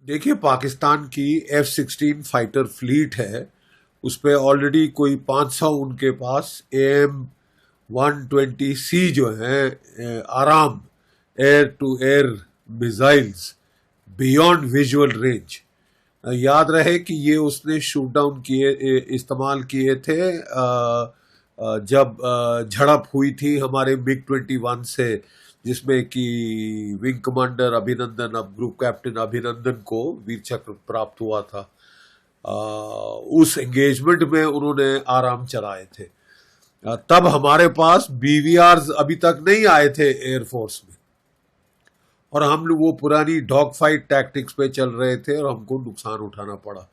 देखिए, पाकिस्तान की F-16 fighter fleet है, उस पर ऑलरेडी कोई 500 उनके पास AIM-120C जो है AMRAAM air to air missiles beyond visual range. याद रहे कि ये उसने शूट डाउन किए, इस्तेमाल किए थे जब झड़प हुई थी हमारे MiG-21 से, जिसमें कि विंग कमांडर अभिनंदन, अब ग्रुप कैप्टन अभिनंदन को वीर चक्र प्राप्त हुआ था। उस एंगेजमेंट में उन्होंने आराम चलाए थे। तब हमारे पास BVRs अभी तक नहीं आए थे एयरफोर्स में, और हम लोग वो पुरानी डॉग फाइट टैक्टिक्स पे चल रहे थे और हमको नुकसान उठाना पड़ा।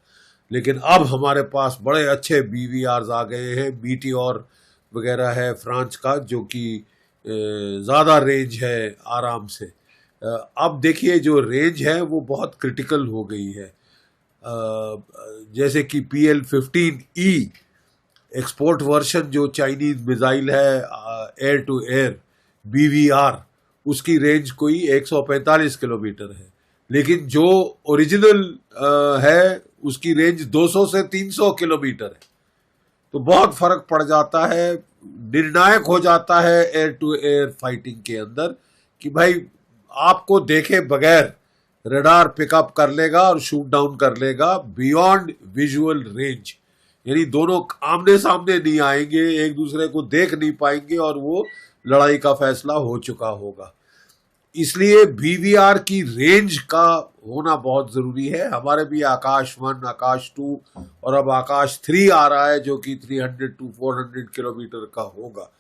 लेकिन अब हमारे पास बड़े अच्छे BVRs आ गए हैं, मीटियोर वगैरह है फ्रांस का, जो कि ज़्यादा रेंज है आराम से। अब देखिए, जो रेंज है वो बहुत क्रिटिकल हो गई है। जैसे कि PL-15E एक्सपोर्ट वर्जन जो चाइनीज मिसाइल है एयर टू एयर BVR, उसकी रेंज कोई 145 किलोमीटर है, लेकिन जो ओरिजिनल है उसकी रेंज 200 से 300 किलोमीटर है। तो बहुत फर्क पड़ जाता है, निर्णायक हो जाता है एयर टू एयर फाइटिंग के अंदर कि भाई आपको देखे बगैर रडार पिकअप कर लेगा और शूट डाउन कर लेगा बियॉन्ड विजुअल रेंज। यानी दोनों आमने सामने नहीं आएंगे, एक दूसरे को देख नहीं पाएंगे और वो लड़ाई का फैसला हो चुका होगा। इसलिए BVR की रेंज का होना बहुत जरूरी है। हमारे भी आकाश 1, आकाश 2 और अब आकाश 3 आ रहा है, जो कि 300 to 400 किलोमीटर का होगा।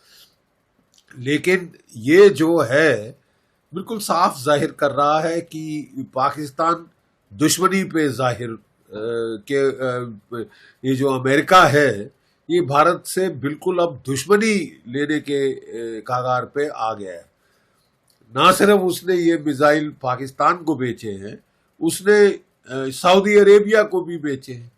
लेकिन ये जो है बिल्कुल साफ जाहिर कर रहा है कि पाकिस्तान दुश्मनी पे जाहिर के ये जो अमेरिका है, ये भारत से बिल्कुल अब दुश्मनी लेने के कगार पे आ गया है। ना सिर्फ उसने ये मिसाइल पाकिस्तान को बेचे हैं, उसने सऊदी अरेबिया को भी बेचे हैं,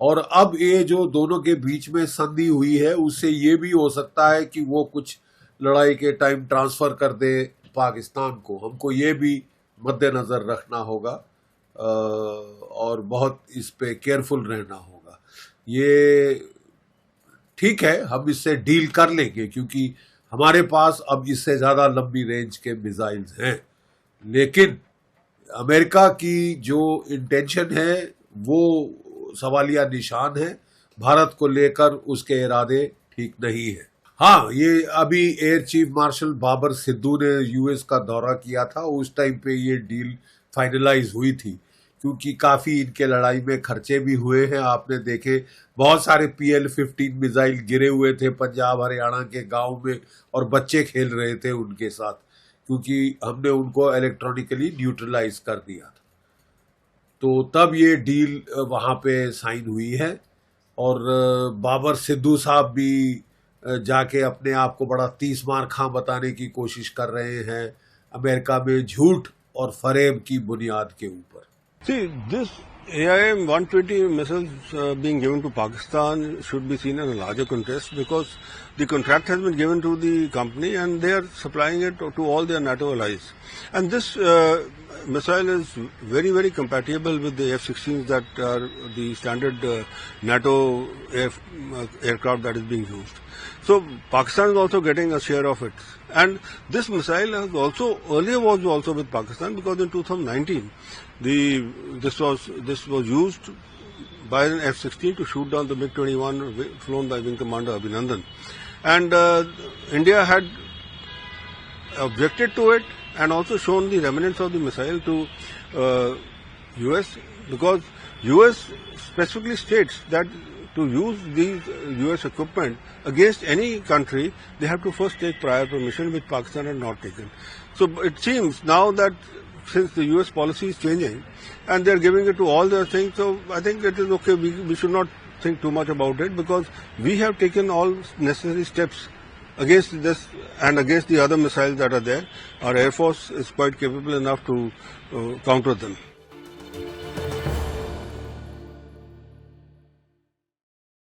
और अब ये जो दोनों के बीच में संधि हुई है, उससे ये भी हो सकता है कि वो कुछ लड़ाई के टाइम ट्रांसफर कर दे पाकिस्तान को। हमको ये भी मद्देनजर रखना होगा और बहुत इस पे केयरफुल रहना होगा। ये ठीक है, हम इससे डील कर लेंगे क्योंकि हमारे पास अब इससे ज़्यादा लंबी रेंज के मिसाइल्स हैं। लेकिन अमेरिका की जो इंटेंशन है वो सवालिया निशान है। भारत को लेकर उसके इरादे ठीक नहीं है। हाँ, ये अभी air chief marshal Babar Sidhu ने US का दौरा किया था, उस टाइम पे ये डील फाइनलाइज हुई थी, क्योंकि काफ़ी इनके लड़ाई में खर्चे भी हुए हैं। आपने देखे बहुत सारे PL-15 मिसाइल गिरे हुए थे पंजाब हरियाणा के गांव में, और बच्चे खेल रहे थे उनके साथ, क्योंकि हमने उनको इलेक्ट्रॉनिकली न्यूट्रलाइज कर दिया था। तो तब ये डील वहाँ पे साइन हुई है, और बाबर सिद्धू साहब भी जाके अपने आप को बड़ा 30 मार खां बताने की कोशिश कर रहे हैं अमेरिका में झूठ और फरेब की बुनियाद के ऊपर। See, this AIM-120 missiles being given to Pakistan should be seen in a larger context, because the contract has been given to the company and they are supplying it to all their NATO allies. And this missile is very, very compatible with the F-16s that are the standard NATO aircraft that is being used. So Pakistan is also getting a share of it. And this missile has also earlier was also with Pakistan, because in 2019 this was used by an F-16 to shoot down the MiG-21 flown by Wing Commander Abhinandan, and India had objected to it and also shown the remnants of the missile to US, because US specifically states that to use these US equipment against any country, they have to first take prior permission, which Pakistan had not taken. So it seems now that since the US policy is changing and they are giving it to all their things, so I think it is okay. We should not think too much about it, because we have taken all necessary steps against this and against the other missiles that are there. Our Air Force is quite capable enough to counter them.